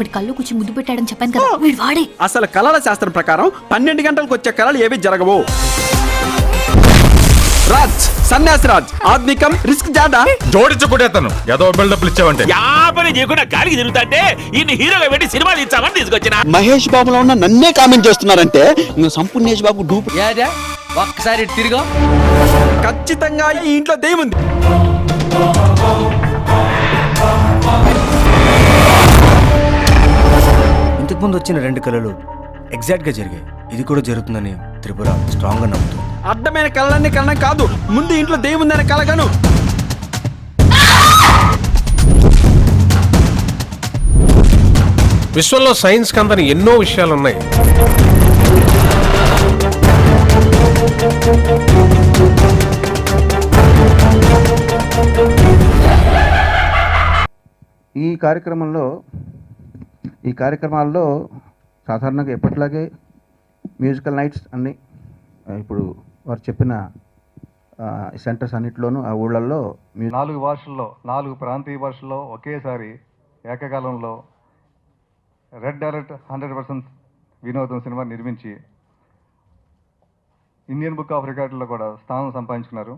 ఒకటి కళ్ళు కూర్చి ముద్దు పెట్టాడని చెప్పాను కదా, వీడు వాడే. అసలు కళల శాస్త్రం ప్రకారం 12 గంటలకు వచ్చే కళలు ఏవి జరగవు. రాజ్, సన్యాసి రాజ్, ఆధునికం, రిస్క్ జాడా జోడించుకుంటేస్తాను ఏదో బిల్డప్ ఇచ్చావంటే యాపని చేయకుండా గాలికి తిరుగుతాంటే ఇన్ని హీరోగా పెట్టి సినిమా తీర్చామని తీసుకొచ్చిన. మహేష్ బాబులో ఉన్న నన్నే కామెంట్ చేస్తున్నారంటే సంపూర్ణేష్ బాబు డూప్. ఒక్కసారి తిరిగా ఖచ్చితంగా ఈ ఇంట్లో దెయ్యముంది. ఇంతకుముందు వచ్చిన 2 కళలు ఎగ్జాక్ట్ గా జరిగాయి. ఇది కూడా జరుగుతుందని త్రిపుర స్ట్రాంగ్ గా నమ్ముతుంది. అడ్డమైన కళలన్నీ కళ్ళం కాదు, ముందు ఇంట్లో దెయ్యముందనే కలగను. విశ్వంలో సైన్స్ కందని ఎన్నో విషయాలు ఉన్నాయి. ఈ కార్యక్రమాల్లో సాధారణంగా ఎప్పటిలాగే మ్యూజికల్ నైట్స్ అన్నీ ఇప్పుడు వారు చెప్పిన సెంటర్స్ అన్నింటిలోనూ ఆ ఊళ్ళల్లో 4 భాషల్లో 4 ప్రాంతీయ భాషల్లో ఒకేసారి ఏకకాలంలో రెడ్ అలర్ట్ 100% వినోదం సినిమా నిర్మించి ఇండియన్ బుక్ ఆఫ్ రికార్డుల్లో కూడా స్థానం సంపాదించుకున్నారు.